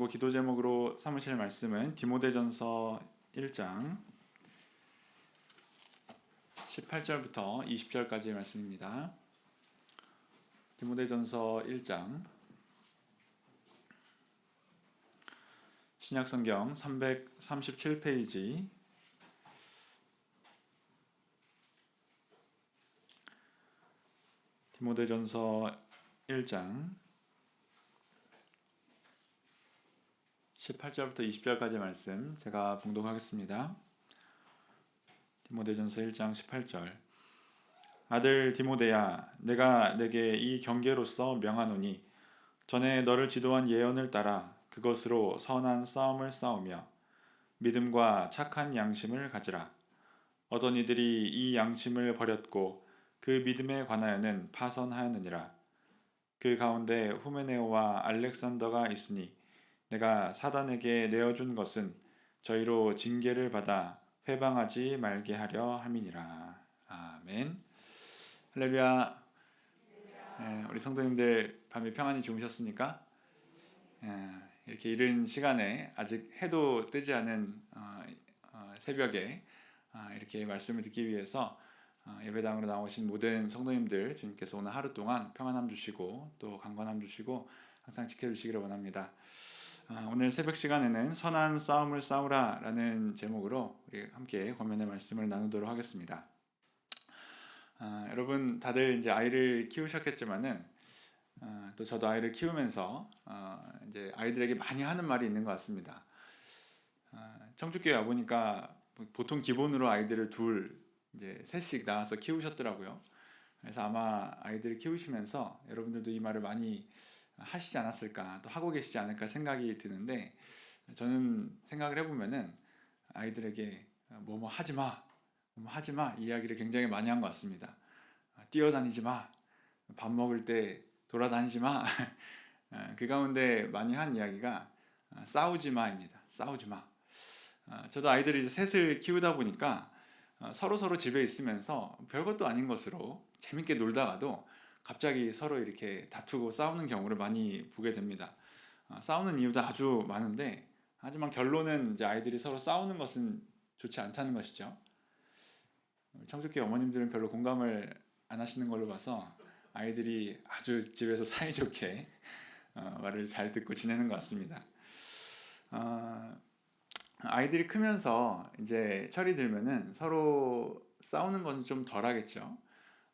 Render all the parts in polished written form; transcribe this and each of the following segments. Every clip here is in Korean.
기도 제목으로 삼으실 말씀은 디모데전서 1장 18절부터 20절까지의 말씀입니다. 디모데전서 1장 신약성경 337페이지 디모데전서 1장 18절부터 20절까지 말씀 제가 봉독하겠습니다. 디모데전서 1장 18절 아들 디모데야, 내가 내게 이 경계로서 명하노니 전에 너를 지도한 예언을 따라 그것으로 선한 싸움을 싸우며 믿음과 착한 양심을 가지라. 어떤 이들이 이 양심을 버렸고 그 믿음에 관하여는 파선하였느니라. 그 가운데 후메네오와 알렉산더가 있으니 내가 사단에게 내어준 것은 저희로 징계를 받아 회방하지 말게 하려 함이니라. 아멘. 할렐루야. 우리 성도님들 밤에 평안히 주무셨습니까? 이렇게 이른 시간에 아직 해도 뜨지 않은 새벽에 이렇게 말씀을 듣기 위해서 예배당으로 나오신 모든 성도님들, 주님께서 오늘 하루 동안 평안함 주시고 또 강건함 주시고 항상 지켜주시기를 원합니다. 오늘 새벽 시간에는 선한 싸움을 싸우라 라는 제목으로 우리 함께 권면의 말씀을 나누도록 하겠습니다. 여러분 다들 이제 아이를 키우셨겠지만은 또 저도 아이를 키우면서 이제 아이들에게 많이 하는 말이 있는 것 같습니다. 청주교회 와보니까 보통 기본으로 아이들을 이제 셋씩 낳아서 키우셨더라고요. 그래서 아마 아이들을 키우시면서 여러분들도 이 말을 많이 하시지 않았을까, 또 하고 계시지 않을까 생각이 드는데, 저는 생각을 해보면은 아이들에게 뭐뭐 하지 마, 뭐뭐 하지 마 이야기를 굉장히 많이 한 것 같습니다. 뛰어다니지 마, 밥 먹을 때 돌아다니지 마. 그 가운데 많이 한 이야기가 싸우지 마입니다. 싸우지 마. 저도 아이들이 이제 셋을 키우다 보니까 서로 집에 있으면서 별것도 아닌 것으로 재밌게 놀다가도 갑자기 서로 이렇게 다투고 싸우는 경우를 많이 보게 됩니다. 싸우는 이유도 아주 많은데, 하지만 결론은 이제 아이들이 서로 싸우는 것은 좋지 않다는 것이죠. 청주교회 어머님들은 별로 공감을 안 하시는 걸로 봐서 아이들이 아주 집에서 사이좋게 말을 잘 듣고 지내는 것 같습니다. 아이들이 크면서 이제 철이 들면은 서로 싸우는 건 좀 덜하겠죠.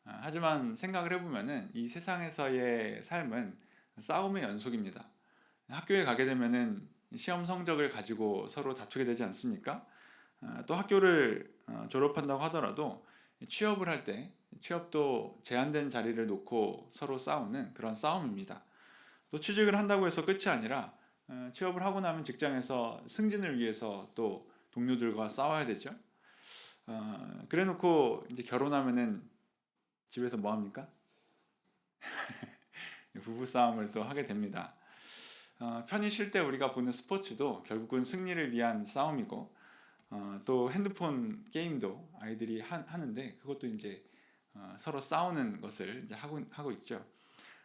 하지만 생각을 해보면은 이 세상에서의 삶은 싸움의 연속입니다. 학교에 가게 되면은 시험 성적을 가지고 서로 다투게 되지 않습니까? 또 학교를 졸업한다고 하더라도 취업을 할 때 취업도 제한된 자리를 놓고 서로 싸우는 그런 싸움입니다. 또 취직을 한다고 해서 끝이 아니라 취업을 하고 나면 직장에서 승진을 위해서 또 동료들과 싸워야 되죠. 그래 놓고 이제 결혼하면은 집에서 뭐 합니까? 부부싸움을 또 하게 됩니다. 편히 쉴 때 우리가 보는 스포츠도 결국은 승리를 위한 싸움이고, 또 핸드폰 게임도 아이들이 하는데 그것도 이제 서로 싸우는 것을 이제 하고 있죠.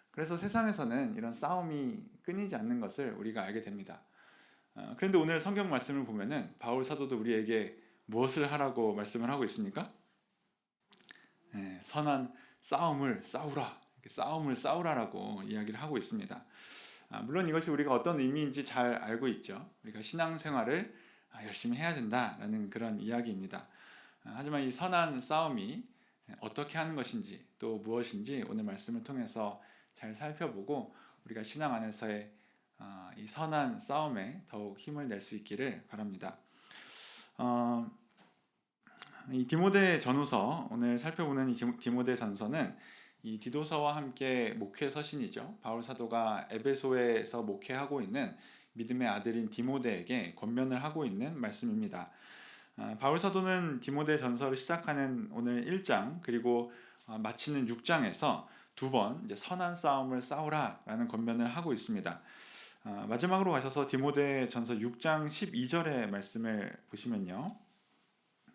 그래서 세상에서는 이런 싸움이 끊이지 않는 것을 우리가 알게 됩니다. 그런데 오늘 성경 말씀을 보면은 바울 사도도 우리에게 무엇을 하라고 말씀을 하고 있습니까? 선한 싸움을 싸우라, 싸움을 싸우라라고 이야기를 하고 있습니다. 물론 이것이 우리가 어떤 의미인지 잘 알고 있죠. 우리가 신앙생활을 열심히 해야 된다라는 그런 이야기입니다. 하지만 이 선한 싸움이 어떻게 하는 것인지 또 무엇인지 오늘 말씀을 통해서 잘 살펴보고 우리가 신앙 안에서의 이 선한 싸움에 더욱 힘을 낼 수 있기를 바랍니다. 이 디모데 전후서, 오늘 살펴보는 이 디모데 전서는 이 디도서와 함께 목회 서신이죠. 바울 사도가 에베소에서 목회하고 있는 믿음의 아들인 디모데에게 권면을 하고 있는 말씀입니다. 바울 사도는 디모데 전서를 시작하는 오늘 1장 그리고 마치는 6장에서 두 번 이제 선한 싸움을 싸우라라는 권면을 하고 있습니다. 마지막으로 가셔서 디모데 전서 6장 12절의 말씀을 보시면요.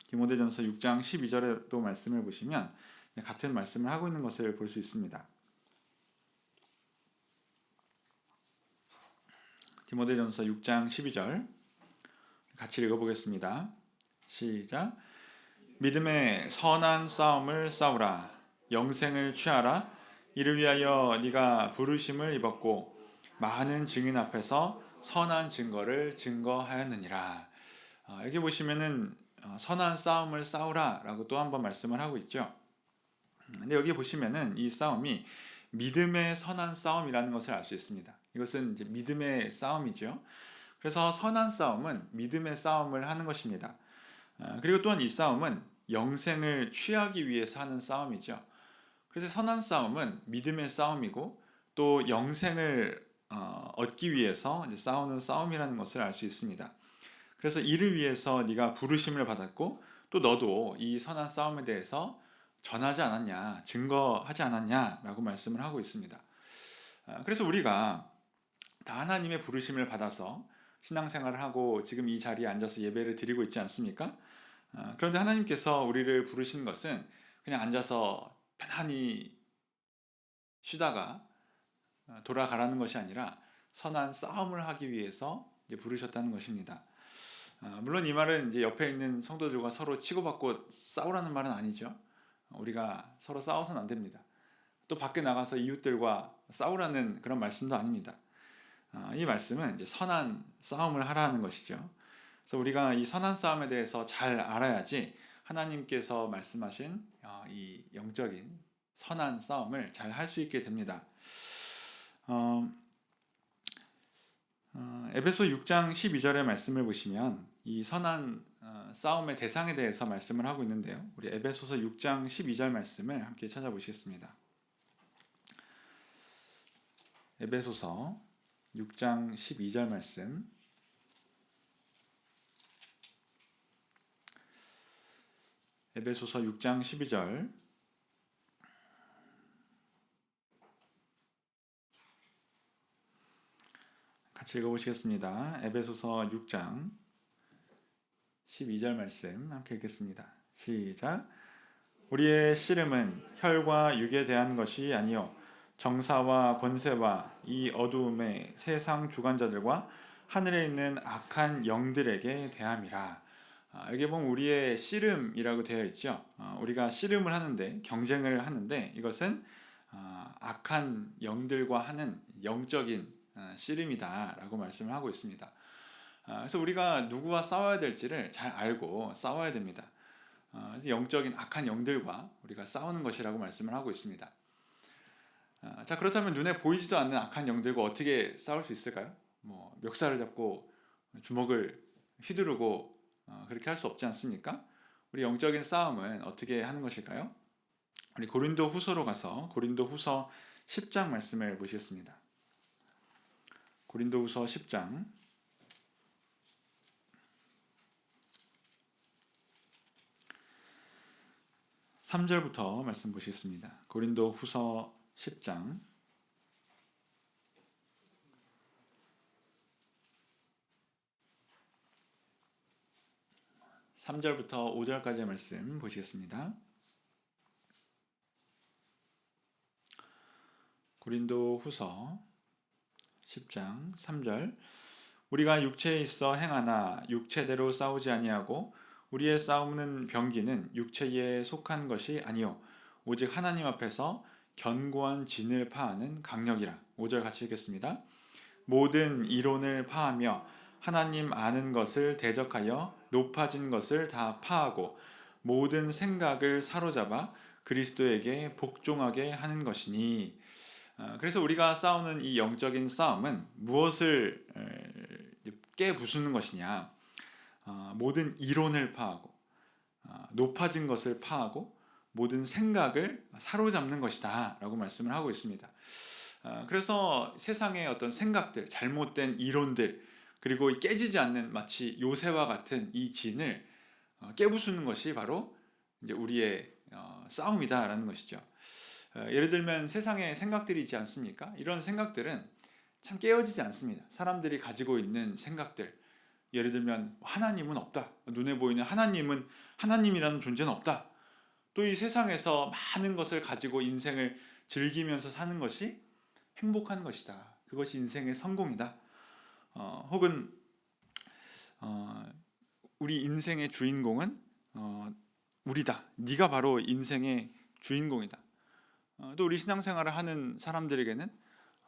디모데 전서 6장 12절의 또 말씀을 보시면 같은 말씀을 하고 있는 것을 볼 수 있습니다. 디모데전서 6장 12절 같이 읽어보겠습니다. 시작. 믿음의 선한 싸움을 싸우라. 영생을 취하라. 이를 위하여 네가 부르심을 입었고 많은 증인 앞에서 선한 증거를 증거하였느니라. 여기 보시면은 선한 싸움을 싸우라라고 또 한 번 말씀을 하고 있죠. 근데 여기 보시면은 이 싸움이 믿음의 선한 싸움이라는 것을 알 수 있습니다. 이것은 이제 믿음의 싸움이죠. 그래서 선한 싸움은 믿음의 싸움을 하는 것입니다. 그리고 또한 이 싸움은 영생을 취하기 위해서 하는 싸움이죠. 그래서 선한 싸움은 믿음의 싸움이고 또 영생을 얻기 위해서 이제 싸우는 싸움이라는 것을 알 수 있습니다. 그래서 이를 위해서 네가 부르심을 받았고 또 너도 이 선한 싸움에 대해서 전하지 않았냐, 증거하지 않았냐라고 말씀을 하고 있습니다. 그래서 우리가 다 하나님의 부르심을 받아서 신앙생활을 하고 지금 이 자리에 앉아서 예배를 드리고 있지 않습니까? 그런데 하나님께서 우리를 부르신 것은 그냥 앉아서 편안히 쉬다가 돌아가라는 것이 아니라 선한 싸움을 하기 위해서 이제 부르셨다는 것입니다. 물론 이 말은 이제 옆에 있는 성도들과 서로 치고받고 싸우라는 말은 아니죠. 우리가 서로 싸워서는 안 됩니다. 또 밖에 나가서 이웃들과 싸우라는 그런 말씀도 아닙니다. 이 말씀은 이제 선한 싸움을 하라는 것이죠. 그래서 우리가 이 선한 싸움에 대해서 잘 알아야지 하나님께서 말씀하신 이 영적인 선한 싸움을 잘 할 수 있게 됩니다. 에베소 6장 12절의 말씀을 보시면 이 선한 싸움의 대상에 대해서 말씀을 하고 있는데요. 우리 에베소서 6장 12절 말씀을 함께 찾아보시겠습니다. 에베소서 6장 12절 말씀. 에베소서 6장 12절. 같이 읽어보시겠습니다. 에베소서 6장 12절 말씀 함께 읽겠습니다. 시작. 우리의 씨름은 혈과 육에 대한 것이 아니요 정사와 권세와 이 어두움의 세상 주관자들과 하늘에 있는 악한 영들에게 대함이라. 여기 보면 우리의 씨름이라고 되어 있죠. 우리가 씨름을 하는데 경쟁을 하는데 이것은 악한 영들과 하는 영적인 씨름이다라고 말씀을 하고 있습니다. 그래서 우리가 누구와 싸워야 될지를 잘 알고 싸워야 됩니다. 영적인 악한 영들과 우리가 싸우는 것이라고 말씀을 하고 있습니다. 자, 그렇다면 눈에 보이지도 않는 악한 영들과 어떻게 싸울 수 있을까요? 뭐 멱살을 잡고 주먹을 휘두르고 그렇게 할 수 없지 않습니까? 우리 영적인 싸움은 어떻게 하는 것일까요? 우리 고린도 후서로 가서 고린도 후서 10장 말씀을 보시겠습니다. 고린도 후서 10장 3절부터 말씀 보시겠습니다. 고린도 후서 10장 3절부터 5절까지의 말씀 보시겠습니다. 고린도 후서 10장 3절. 우리가 육체에 있어 행하나 육체대로 싸우지 아니하고 우리의 싸우는 병기는 육체에 속한 것이 아니요 오직 하나님 앞에서 견고한 진을 파하는 강력이라. 5절 같이 읽겠습니다. 모든 이론을 파하며 하나님 아는 것을 대적하여 높아진 것을 다 파하고 모든 생각을 사로잡아 그리스도에게 복종하게 하는 것이니. 그래서 우리가 싸우는 이 영적인 싸움은 무엇을 깨부수는 것이냐? 모든 이론을 파하고 높아진 것을 파하고 모든 생각을 사로잡는 것이다 라고 말씀을 하고 있습니다. 그래서 세상의 어떤 생각들, 잘못된 이론들, 그리고 깨지지 않는 마치 요새와 같은 이 진을 깨부수는 것이 바로 이제 우리의 싸움이다라는 것이죠. 예를 들면 세상의 생각들이 있지 않습니까? 이런 생각들은 참 깨어지지 않습니다. 사람들이 가지고 있는 생각들, 예를 들면 하나님은 없다. 눈에 보이는 하나님이라는 존재는 없다. 또 이 세상에서 많은 것을 가지고 인생을 즐기면서 사는 것이 행복한 것이다. 그것이 인생의 성공이다. 혹은 우리 인생의 주인공은 우리다. 네가 바로 인생의 주인공이다. 또 우리 신앙생활을 하는 사람들에게는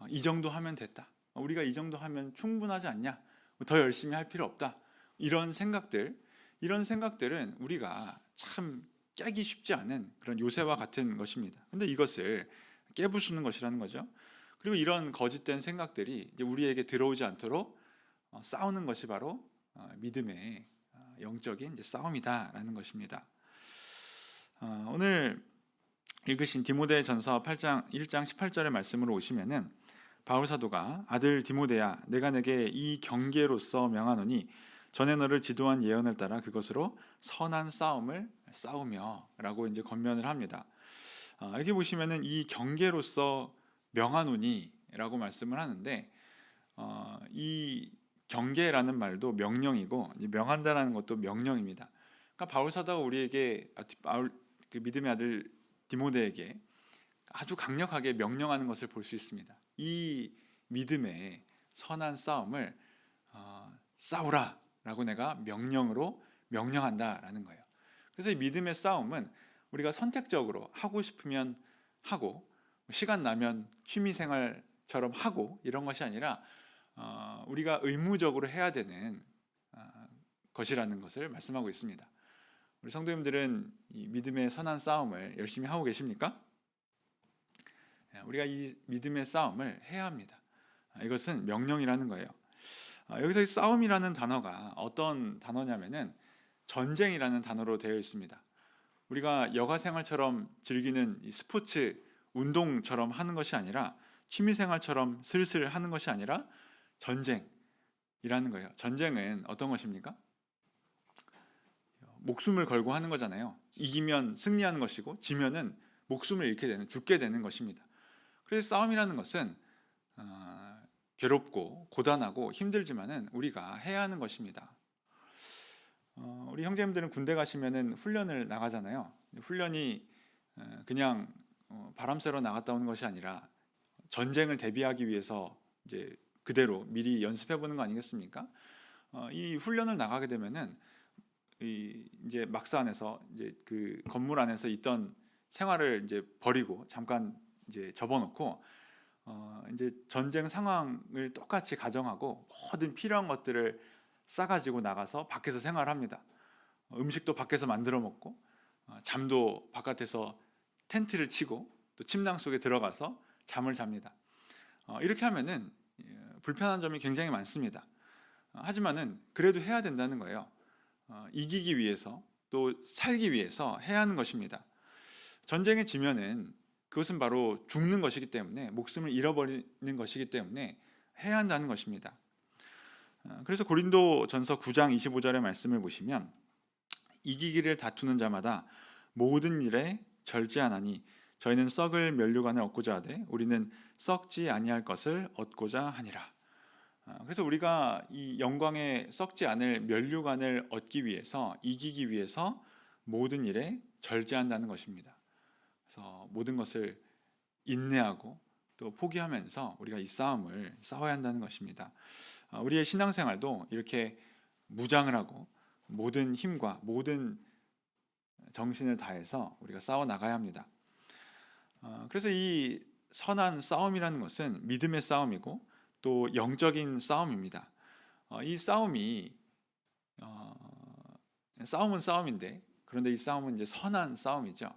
이 정도 하면 됐다. 우리가 이 정도 하면 충분하지 않냐? 더 열심히 할 필요 없다. 이런 생각들은 우리가 참 깨기 쉽지 않은 그런 요새와 같은 것입니다. 근데 이것을 깨부수는 것이라는 거죠. 그리고 이런 거짓된 생각들이 이제 우리에게 들어오지 않도록 싸우는 것이 바로 믿음의 영적인 이제 싸움이다라는 것입니다. 오늘 읽으신 디모데전서 8장 1장 18절의 말씀으로 오시면은 바울 사도가 아들 디모데야 내가 내게 이 경계로서 명하노니 전에 너를 지도한 예언을 따라 그것으로 선한 싸움을 싸우며라고 이제 권면을 합니다. 여기 보시면은 이 경계로서 명하노니라고 말씀을 하는데 이 경계라는 말도 명령이고 명한다라는 것도 명령입니다. 그러니까 바울 사도가 우리에게 그 믿음의 아들 디모데에게 아주 강력하게 명령하는 것을 볼 수 있습니다. 이 믿음의 선한 싸움을 싸우라라고 내가 명령으로 명령한다라는 거예요. 그래서 이 믿음의 싸움은 우리가 선택적으로 하고 싶으면 하고 시간 나면 취미생활처럼 하고 이런 것이 아니라 우리가 의무적으로 해야 되는 것이라는 것을 말씀하고 있습니다. 우리 성도님들은 이 믿음의 선한 싸움을 열심히 하고 계십니까? 우리가 이 믿음의 싸움을 해야 합니다. 이것은 명령이라는 거예요. 여기서 이 싸움이라는 단어가 어떤 단어냐면은 전쟁이라는 단어로 되어 있습니다. 우리가 여가생활처럼 즐기는 이 스포츠 운동처럼 하는 것이 아니라 취미생활처럼 슬슬 하는 것이 아니라 전쟁이라는 거예요. 전쟁은 어떤 것입니까? 목숨을 걸고 하는 거잖아요. 이기면 승리하는 것이고 지면은 목숨을 잃게 되는, 죽게 되는 것입니다. 그래서 싸움이라는 것은 괴롭고 고단하고 힘들지만은 우리가 해야 하는 것입니다. 우리 형제님들은 군대 가시면은 훈련을 나가잖아요. 훈련이 그냥 바람 쐬러 나갔다 오는 것이 아니라 전쟁을 대비하기 위해서 이제 그대로 미리 연습해 보는 거 아니겠습니까? 이 훈련을 나가게 되면은 이제 막사 안에서 이제 그 건물 안에서 있던 생활을 이제 버리고 잠깐 이제 접어놓고 이제 전쟁 상황을 똑같이 가정하고 모든 필요한 것들을 싸가지고 나가서 밖에서 생활합니다. 음식도 밖에서 만들어 먹고 잠도 바깥에서 텐트를 치고 또 침낭 속에 들어가서 잠을 잡니다. 이렇게 하면은 불편한 점이 굉장히 많습니다. 하지만은 그래도 해야 된다는 거예요. 이기기 위해서 또 살기 위해서 해야 하는 것입니다. 전쟁에 지면은 그것은 바로 죽는 것이기 때문에 목숨을 잃어버리는 것이기 때문에 해야 한다는 것입니다. 그래서 고린도전서 9장 25절의 말씀을 보시면 이기기를 다투는 자마다 모든 일에 절제하나니 저희는 썩을 면류관을 얻고자 하되 우리는 썩지 아니할 것을 얻고자 하니라. 그래서 우리가 이 영광에 썩지 않을 면류관을 얻기 위해서 이기기 위해서 모든 일에 절제한다는 것입니다. 그래서 모든 것을 인내하고 또 포기하면서 우리가 이 싸움을 싸워야 한다는 것입니다. 우리의 신앙생활도 이렇게 무장을 하고 모든 힘과 모든 정신을 다해서 우리가 싸워 나가야 합니다. 그래서 이 선한 싸움이라는 것은 믿음의 싸움이고 또 영적인 싸움입니다. 이 싸움이 싸움은 싸움인데 그런데 이 싸움은 이제 선한 싸움이죠.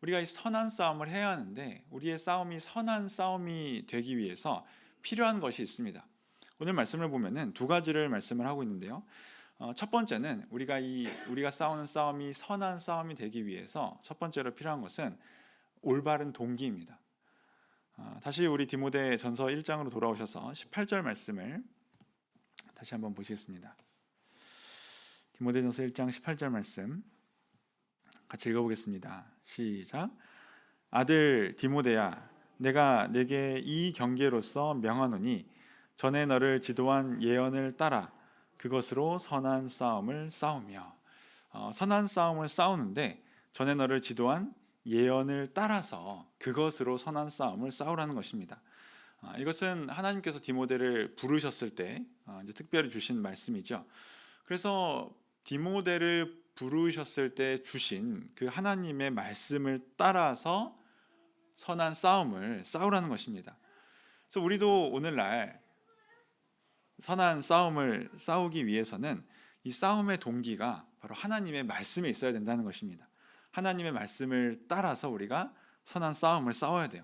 우리가 이 선한 싸움을 해야 하는데 우리의 싸움이 선한 싸움이 되기 위해서 필요한 것이 있습니다. 오늘 말씀을 보면은 두 가지를 말씀을 하고 있는데요. 첫 번째는 우리가 싸우는 싸움이 선한 싸움이 되기 위해서 첫 번째로 필요한 것은 올바른 동기입니다. 다시 우리 디모데전서 1장으로 돌아오셔서 18절 말씀을 다시 한번 보시겠습니다. 디모데전서 1장 18절 말씀 같이 읽어보겠습니다. 시작. 아들 디모데야 내가 내게 이 경계로서 명하노니 전에 너를 지도한 예언을 따라 그것으로 선한 싸움을 싸우며 선한 싸움을 싸우는데 전에 너를 지도한 예언을 따라서 그것으로 선한 싸움을 싸우라는 것입니다. 이것은 하나님께서 디모데를 부르셨을 때 이제 특별히 주신 말씀이죠. 그래서 디모데를 부르셨을 때 주신 그 하나님의 말씀을 따라서 선한 싸움을 싸우라는 것입니다. 그래서 우리도 오늘날 선한 싸움을 싸우기 위해서는 이 싸움의 동기가 바로 하나님의 말씀에 있어야 된다는 것입니다. 하나님의 말씀을 따라서 우리가 선한 싸움을 싸워야 돼요.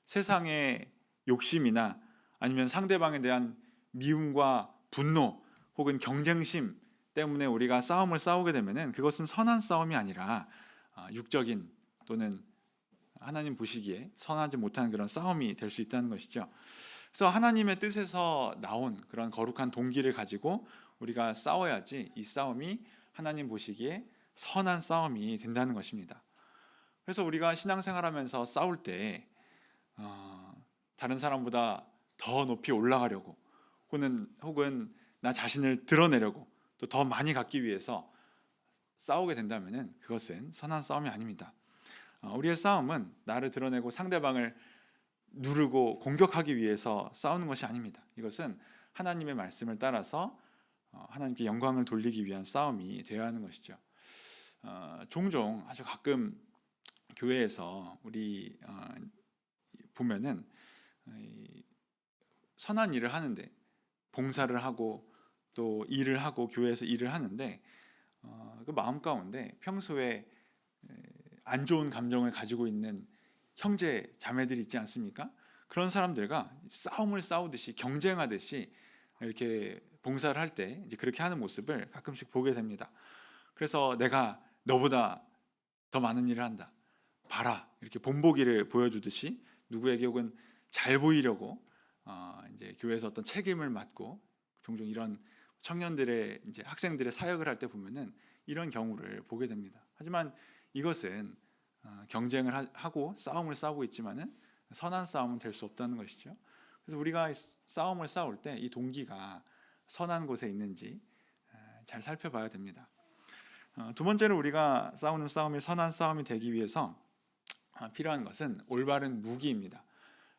세상의 욕심이나 아니면 상대방에 대한 미움과 분노 혹은 경쟁심 때문에 우리가 싸움을 싸우게 되면은 그것은 선한 싸움이 아니라 육적인 또는 하나님 보시기에 선하지 못한 그런 싸움이 될 수 있다는 것이죠. 그래서 하나님의 뜻에서 나온 그런 거룩한 동기를 가지고 우리가 싸워야지 이 싸움이 하나님 보시기에 선한 싸움이 된다는 것입니다. 그래서 우리가 신앙생활하면서 싸울 때 다른 사람보다 더 높이 올라가려고 혹은 나 자신을 드러내려고 또 더 많이 갖기 위해서 싸우게 된다면은 그것은 선한 싸움이 아닙니다. 우리의 싸움은 나를 드러내고 상대방을 누르고 공격하기 위해서 싸우는 것이 아닙니다. 이것은 하나님의 말씀을 따라서 하나님께 영광을 돌리기 위한 싸움이 되어야 하는 것이죠. 종종 아주 가끔 교회에서 우리 보면은 선한 일을 하는데 봉사를 하고 또 일을 하고 교회에서 일을 하는데 그 마음 가운데 평소에 안 좋은 감정을 가지고 있는 형제 자매들이 있지 않습니까? 그런 사람들과 싸움을 싸우듯이 경쟁하듯이 이렇게 봉사를 할 때 이제 그렇게 하는 모습을 가끔씩 보게 됩니다. 그래서 내가 너보다 더 많은 일을 한다. 봐라. 이렇게 본보기를 보여주듯이 누구에게 혹은 잘 보이려고 이제 교회에서 어떤 책임을 맡고 종종 이런 청년들의 이제 학생들의 사역을 할 때 보면은 이런 경우를 보게 됩니다. 하지만 이것은 경쟁을 하고 싸움을 싸우고 있지만은 선한 싸움은 될 수 없다는 것이죠. 그래서 우리가 싸움을 싸울 때 이 동기가 선한 곳에 있는지 잘 살펴봐야 됩니다. 두 번째로 우리가 싸우는 싸움이 선한 싸움이 되기 위해서 필요한 것은 올바른 무기입니다.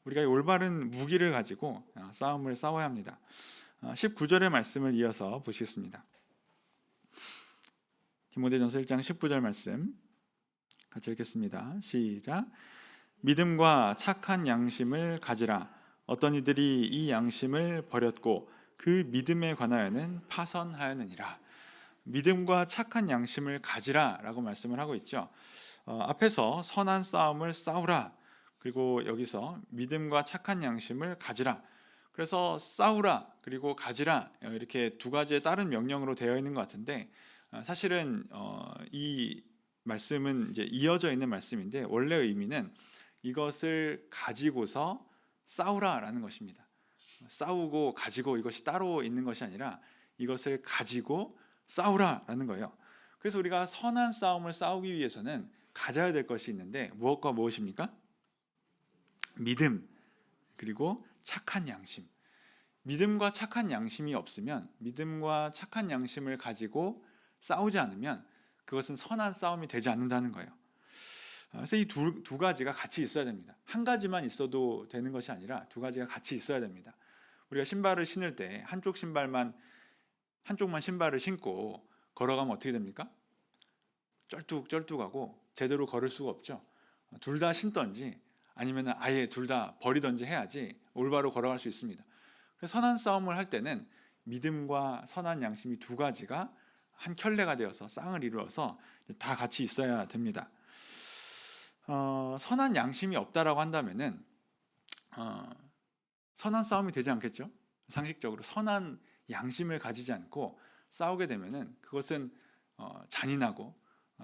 우리가 이 올바른 무기를 가지고 싸움을 싸워야 합니다. 19절의 말씀을 이어서 보시겠습니다. 디모데전서 1장 19절 말씀 같이 읽겠습니다. 시작. 믿음과 착한 양심을 가지라. 어떤 이들이 이 양심을 버렸고 그 믿음에 관하여는 파선하였느니라. 믿음과 착한 양심을 가지라 라고 말씀을 하고 있죠. 앞에서 선한 싸움을 싸우라, 그리고 여기서 믿음과 착한 양심을 가지라. 그래서 싸우라 그리고 가지라 이렇게 두 가지의 다른 명령으로 되어 있는 것 같은데 사실은 이 말씀은 이제 이어져 있는 말씀인데 원래 의미는 이것을 가지고서 싸우라라는 것입니다. 싸우고 가지고 이것이 따로 있는 것이 아니라 이것을 가지고 싸우라라는 거예요. 그래서 우리가 선한 싸움을 싸우기 위해서는 가져야 될 것이 있는데 무엇과 무엇입니까? 믿음 그리고 착한 양심. 믿음과 착한 양심이 없으면, 믿음과 착한 양심을 가지고 싸우지 않으면 그것은 선한 싸움이 되지 않는다는 거예요. 그래서 이 두 가지가 같이 있어야 됩니다. 한 가지만 있어도 되는 것이 아니라 두 가지가 같이 있어야 됩니다. 우리가 신발을 신을 때 한쪽만 신발을 신고 걸어가면 어떻게 됩니까? 쩔뚝쩔뚝하고 제대로 걸을 수가 없죠. 둘 다 신던지 아니면 아예 둘 다 버리던지 해야지 올바로 걸어갈 수 있습니다. 그래서 선한 싸움을 할 때는 믿음과 선한 양심이 두 가지가 한 켤레가 되어서 쌍을 이루어서 다 같이 있어야 됩니다. 선한 양심이 없다라고 한다면은 선한 싸움이 되지 않겠죠? 상식적으로 선한 양심을 가지지 않고 싸우게 되면은 그것은 잔인하고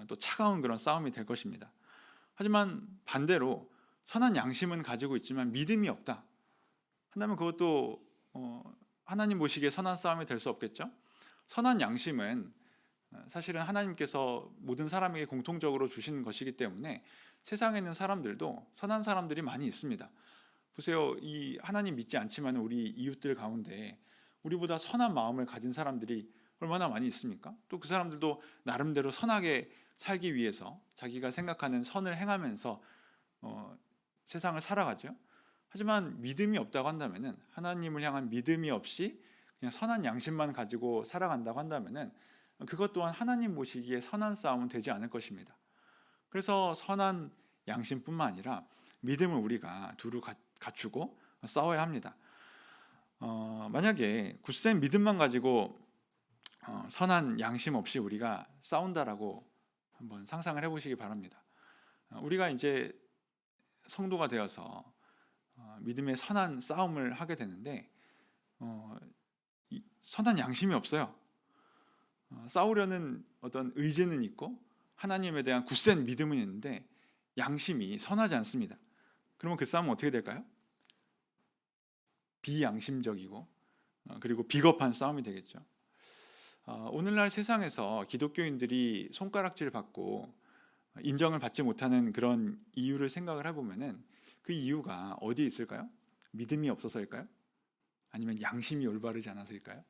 또 차가운 그런 싸움이 될 것입니다. 하지만 반대로 선한 양심은 가지고 있지만 믿음이 없다 한다면 그것도 하나님 보시기에 선한 싸움이 될 수 없겠죠? 선한 양심은 사실은 하나님께서 모든 사람에게 공통적으로 주신 것이기 때문에 세상에 있는 사람들도 선한 사람들이 많이 있습니다. 보세요. 이 하나님 믿지 않지만 우리 이웃들 가운데 우리보다 선한 마음을 가진 사람들이 얼마나 많이 있습니까? 또 그 사람들도 나름대로 선하게 살기 위해서 자기가 생각하는 선을 행하면서 세상을 살아가죠. 하지만 믿음이 없다고 한다면은, 하나님을 향한 믿음이 없이 그냥 선한 양심만 가지고 살아간다고 한다면은, 그것 또한 하나님 보시기에 선한 싸움은 되지 않을 것입니다. 그래서 선한 양심뿐만 아니라 믿음을 우리가 두루 갖추고 싸워야 합니다. 만약에 굳센 믿음만 가지고 선한 양심 없이 우리가 싸운다라고 한번 상상을 해보시기 바랍니다. 우리가 이제 성도가 되어서 믿음의 선한 싸움을 하게 되는데 선한 양심이 없어요. 싸우려는 어떤 의지는 있고 하나님에 대한 굳센 믿음은 있는데 양심이 선하지 않습니다. 그러면 그 싸움은 어떻게 될까요? 비양심적이고 그리고 비겁한 싸움이 되겠죠. 오늘날 세상에서 기독교인들이 손가락질 받고 인정을 받지 못하는 그런 이유를 생각을 해보면은 그 이유가 어디에 있을까요? 믿음이 없어서일까요? 아니면 양심이 올바르지 않아서일까요?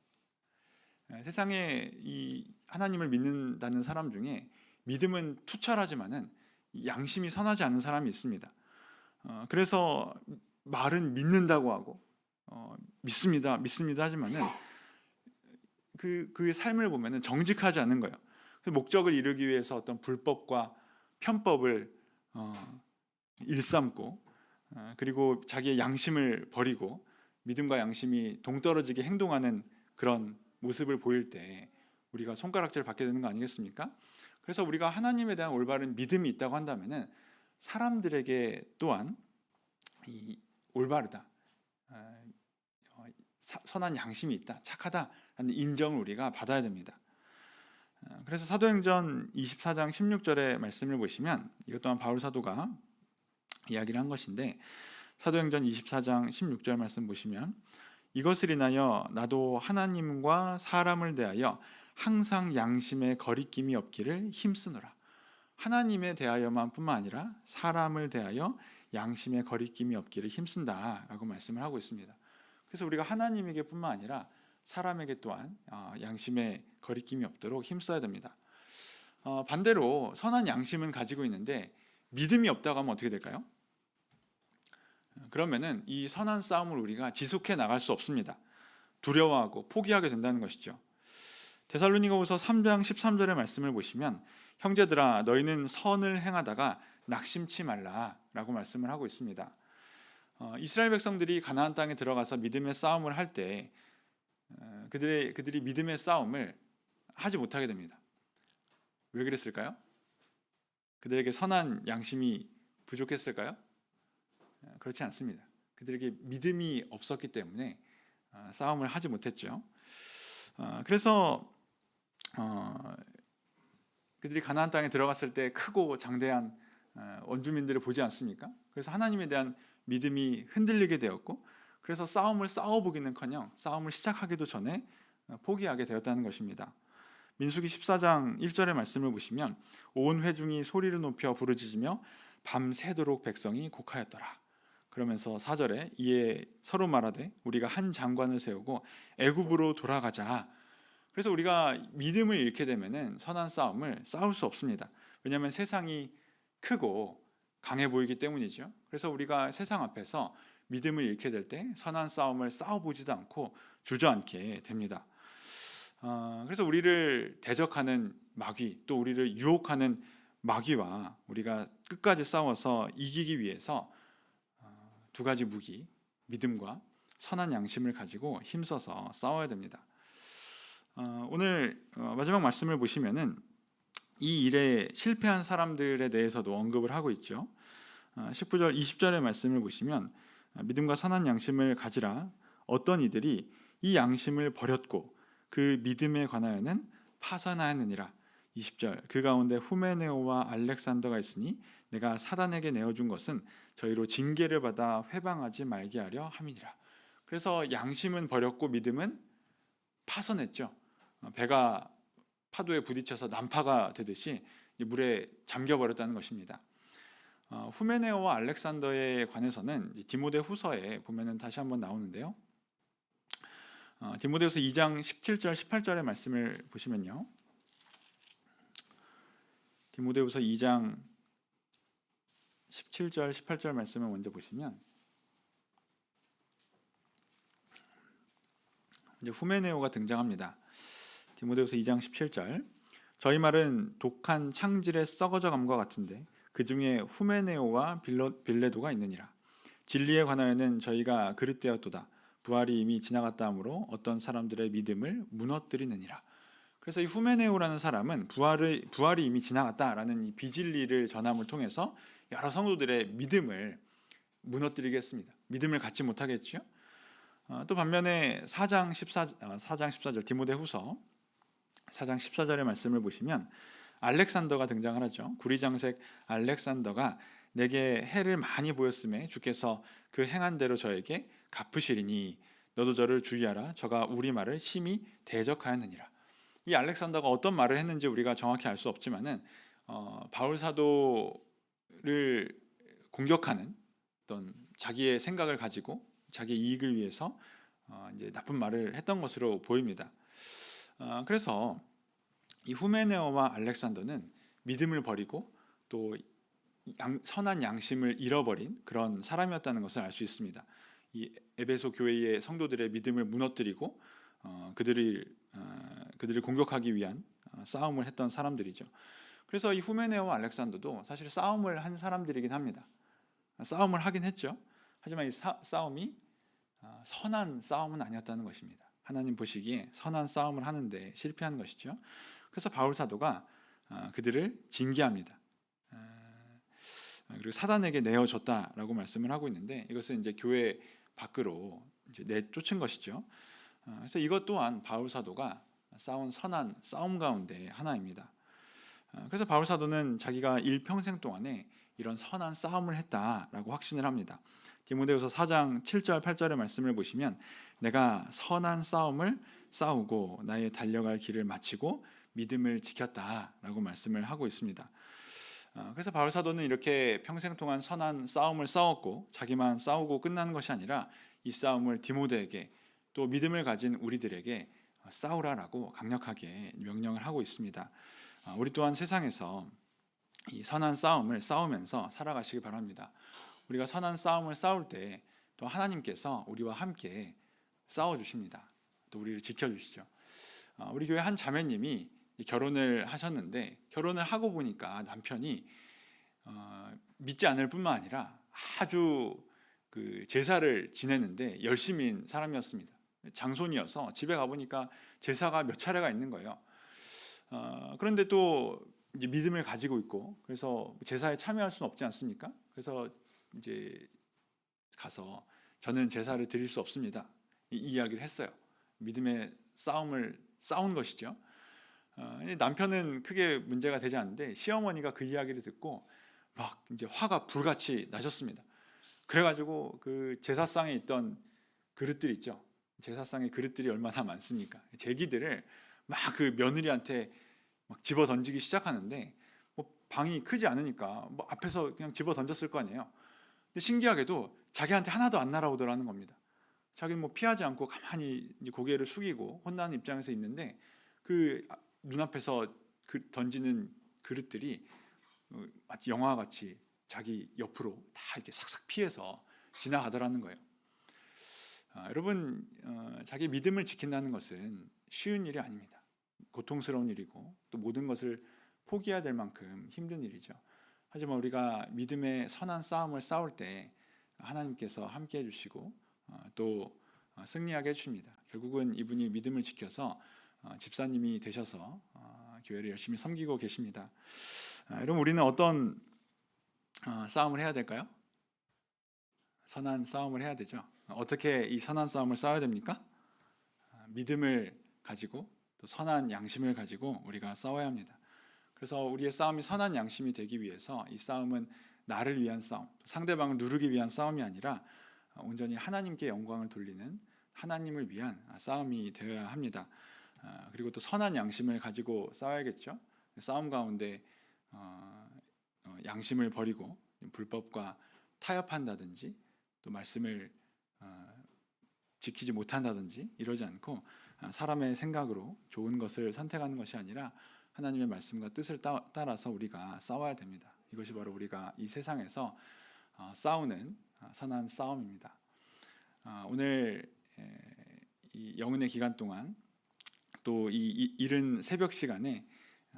세상에 이 하나님을 믿는다는 사람 중에 믿음은 투철하지만은 양심이 선하지 않은 사람이 있습니다. 그래서 말은 믿는다고 하고 믿습니다 하지만은 그의 삶을 보면은 정직하지 않은 거예요. 목적을 이루기 위해서 어떤 불법과 편법을 일삼고 그리고 자기의 양심을 버리고 믿음과 양심이 동떨어지게 행동하는 그런 모습을 보일 때 우리가 손가락질 받게 되는 거 아니겠습니까? 그래서 우리가 하나님에 대한 올바른 믿음이 있다고 한다면은 사람들에게 또한 이 올바르다, 선한 양심이 있다, 착하다라는 인정을 우리가 받아야 됩니다. 그래서 사도행전 24장 16절의 말씀을 보시면 이것 또한 바울 사도가 이야기를 한 것인데, 사도행전 24장 16절 말씀 보시면 이것을 인하여 나도 하나님과 사람을 대하여 항상 양심에 거리낌이 없기를 힘쓰노라. 하나님에 대하여만 뿐만 아니라 사람을 대하여 양심에 거리낌이 없기를 힘쓴다라고 말씀을 하고 있습니다. 그래서 우리가 하나님에게 뿐만 아니라 사람에게 또한 양심에 거리낌이 없도록 힘써야 됩니다. 반대로 선한 양심은 가지고 있는데 믿음이 없다고 하면 어떻게 될까요? 그러면은 이 선한 싸움을 우리가 지속해 나갈 수 없습니다. 두려워하고 포기하게 된다는 것이죠. 데살로니가후서 3장 13절의 말씀을 보시면 형제들아 너희는 선을 행하다가 낙심치 말라라고 말씀을 하고 있습니다. 이스라엘 백성들이 가나안 땅에 들어가서 믿음의 싸움을 할 때 그들이 믿음의 싸움을 하지 못하게 됩니다. 왜 그랬을까요? 그들에게 선한 양심이 부족했을까요? 그렇지 않습니다. 그들에게 믿음이 없었기 때문에 싸움을 하지 못했죠. 그래서 그들이 가나안 땅에 들어갔을 때 크고 장대한 원주민들을 보지 않습니까? 그래서 하나님에 대한 믿음이 흔들리게 되었고, 그래서 싸움을 싸워보기는커녕 싸움을 시작하기도 전에 포기하게 되었다는 것입니다. 민수기 14장 1절의 말씀을 보시면 온 회중이 소리를 높여 부르짖으며 밤새도록 백성이 곡하였더라. 그러면서 4절에 이에 서로 말하되 우리가 한 장관을 세우고 애굽으로 돌아가자. 그래서 우리가 믿음을 잃게 되면은 선한 싸움을 싸울 수 없습니다. 왜냐하면 세상이 크고 강해 보이기 때문이죠. 그래서 우리가 세상 앞에서 믿음을 잃게 될 때 선한 싸움을 싸워보지도 않고 주저앉게 됩니다. 그래서 우리를 대적하는 마귀, 또 우리를 유혹하는 마귀와 우리가 끝까지 싸워서 이기기 위해서 두 가지 무기, 믿음과 선한 양심을 가지고 힘써서 싸워야 됩니다. 오늘 마지막 말씀을 보시면은 이 일에 실패한 사람들에 대해서도 언급을 하고 있죠. 19절, 20절의 말씀을 보시면 믿음과 선한 양심을 가지라. 어떤 이들이 이 양심을 버렸고 그 믿음에 관하여는 파산하였느니라. 20절, 그 가운데 후메네오와 알렉산더가 있으니 내가 사단에게 내어준 것은 저희로 징계를 받아 회방하지 말게 하려 함이니라. 그래서 양심은 버렸고 믿음은 파선했죠. 배가 파도에 부딪혀서 난파가 되듯이 물에 잠겨버렸다는 것입니다. 후메네오와 알렉산더에 관해서는 디모데 후서에 보면은 다시 한번 나오는데요. 디모데후서 2장 17절 18절의 말씀을 보시면요. 디모데후서 2장 17절 18절 말씀을 먼저 보시면 이제 후메네오가 등장합니다. 디모데후서 2장 17절. 저희 말은 독한 창질의 썩어져 감과 같은데 그 중에 후메네오와 빌레도가 있느니라. 진리에 관하여는 저희가 그릇되었도다. 부활이 이미 지나갔다 하므로 어떤 사람들의 믿음을 무너뜨리느니라. 그래서 이 후메네오라는 사람은 부활이 이미 지나갔다라는 이 비진리를 전함을 통해서 여러 성도들의 믿음을 무너뜨리게 했습니다. 믿음을 갖지 못하게 했죠. 또 반면에 4장 14절 디모데후서 4장 14절의 말씀을 보시면 알렉산더가 등장을 하죠. 구리장색 알렉산더가 내게 해를 많이 보였음에 주께서 그 행한 대로 저에게 갚으시리니 너도 저를 주의하라. 저가 우리 말을 심히 대적하였느니라. 이 알렉산더가 어떤 말을 했는지 우리가 정확히 알 수 없지만은 바울 사도를 공격하는 어떤 자기의 생각을 가지고 자기 이익을 위해서 이제 나쁜 말을 했던 것으로 보입니다. 그래서 이 후메네오와 알렉산더는 믿음을 버리고 또 선한 양심을 잃어버린 그런 사람이었다는 것을 알 수 있습니다. 이 에베소 교회의 성도들의 믿음을 무너뜨리고 그들을 공격하기 위한 싸움을 했던 사람들이죠. 그래서 이 후메네오와 알렉산더도 사실 싸움을 한 사람들이긴 합니다. 싸움을 하긴 했죠. 하지만 이 싸움이 선한 싸움은 아니었다는 것입니다. 하나님 보시기에 선한 싸움을 하는데 실패한 것이죠. 그래서 바울 사도가 그들을 징계합니다. 그리고 사단에게 내어줬다라고 말씀을 하고 있는데 이것은 이제 교회 밖으로 이제 내쫓은 것이죠. 그래서 이것 또한 바울 사도가 싸운 선한 싸움 가운데 하나입니다. 그래서 바울 사도는 자기가 일평생 동안에 이런 선한 싸움을 했다라고 확신을 합니다. 디모데후서 4장 7절 8절의 말씀을 보시면 내가 선한 싸움을 싸우고 나의 달려갈 길을 마치고 믿음을 지켰다라고 말씀을 하고 있습니다. 그래서 바울 사도는 이렇게 평생 동안 선한 싸움을 싸웠고 자기만 싸우고 끝나는 것이 아니라 이 싸움을 디모데에게 또 믿음을 가진 우리들에게 싸우라라고 강력하게 명령을 하고 있습니다. 우리 또한 세상에서 이 선한 싸움을 싸우면서 살아가시기 바랍니다. 우리가 선한 싸움을 싸울 때 또 하나님께서 우리와 함께 싸워주십니다. 또 우리를 지켜주시죠. 우리 교회 한 자매님이 결혼을 하셨는데 결혼을 하고 보니까 남편이 믿지 않을 뿐만 아니라 아주 그 제사를 지내는데 열심인 사람이었습니다. 장손이어서 집에 가보니까 제사가 몇 차례가 있는 거예요. 그런데 또 이제 믿음을 가지고 있고 그래서 제사에 참여할 수는 없지 않습니까? 그래서 이제 가서 저는 제사를 드릴 수 없습니다. 이 이야기를 했어요. 믿음의 싸움을 싸운 것이죠. 남편은 크게 문제가 되지 않는데 시어머니가 그 이야기를 듣고 막 이제 화가 불같이 나셨습니다. 그래가지고 그 제사상에 있던 그릇들 있죠. 제사상의 그릇들이 얼마나 많습니까? 제기들을 막 그 며느리한테 막 집어 던지기 시작하는데 뭐 방이 크지 않으니까 뭐 앞에서 그냥 집어 던졌을 거 아니에요. 근데 신기하게도 자기한테 하나도 안 날아오더라는 겁니다. 자기는 뭐 피하지 않고 가만히 고개를 숙이고 혼나는 입장에서 있는데 그 눈앞에서 그 던지는 그릇들이 마치 영화와 같이 자기 옆으로 다 이렇게 싹싹 피해서 지나가더라는 거예요. 여러분, 자기 믿음을 지킨다는 것은 쉬운 일이 아닙니다. 고통스러운 일이고 또 모든 것을 포기해야 될 만큼 힘든 일이죠. 하지만 우리가 믿음의 선한 싸움을 싸울 때 하나님께서 함께 해주시고 또 승리하게 해주십니다. 결국은 이분이 믿음을 지켜서 집사님이 되셔서 교회를 열심히 섬기고 계십니다. 여러분 우리는 어떤 싸움을 해야 될까요? 선한 싸움을 해야 되죠. 어떻게 이 선한 싸움을 싸워야 됩니까? 믿음을 가지고 또 선한 양심을 가지고 우리가 싸워야 합니다. 그래서 우리의 싸움이 선한 양심이 되기 위해서 이 싸움은 나를 위한 싸움, 상대방을 누르기 위한 싸움이 아니라 온전히 하나님께 영광을 돌리는 하나님을 위한 싸움이 되어야 합니다. 그리고 또 선한 양심을 가지고 싸워야겠죠. 싸움 가운데 양심을 버리고 불법과 타협한다든지 또 말씀을 지키지 못한다든지 이러지 않고 사람의 생각으로 좋은 것을 선택하는 것이 아니라 하나님의 말씀과 뜻을 따라서 우리가 싸워야 됩니다. 이것이 바로 우리가 이 세상에서 싸우는 선한 싸움입니다. 오늘 이 영혼의 기간 동안 또 이 이른 새벽 시간에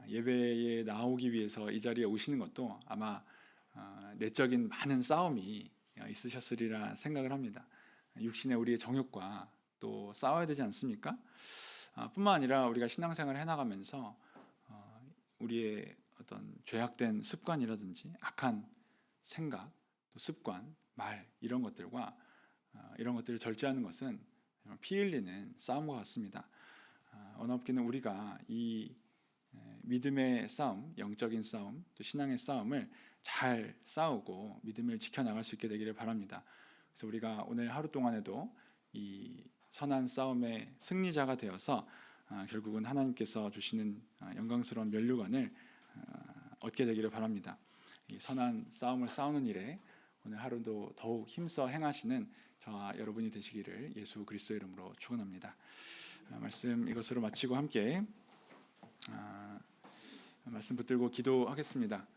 예배에 나오기 위해서 이 자리에 오시는 것도 아마 내적인 많은 싸움이 있으셨으리라 생각을 합니다. 육신의 우리의 정욕과 또 싸워야 되지 않습니까? 뿐만 아니라 우리가 신앙생활을 해나가면서 우리의 어떤 죄악된 습관이라든지 악한 생각, 또 습관, 말 이런 것들과 이런 것들을 절제하는 것은 피 흘리는 싸움과 같습니다. 언어없기는 우리가 이 믿음의 싸움, 영적인 싸움, 또 신앙의 싸움을 잘 싸우고 믿음을 지켜나갈 수 있게 되기를 바랍니다. 그래서 우리가 오늘 하루 동안에도 이 선한 싸움의 승리자가 되어서 결국은 하나님께서 주시는 영광스러운 면류관을 얻게 되기를 바랍니다. 이 선한 싸움을 싸우는 일에 오늘 하루도 더욱 힘써 행하시는 저와 여러분이 되시기를 예수 그리스도의 이름으로 축원합니다. 말씀 이것으로 마치고 함께 말씀 붙들고 기도하겠습니다.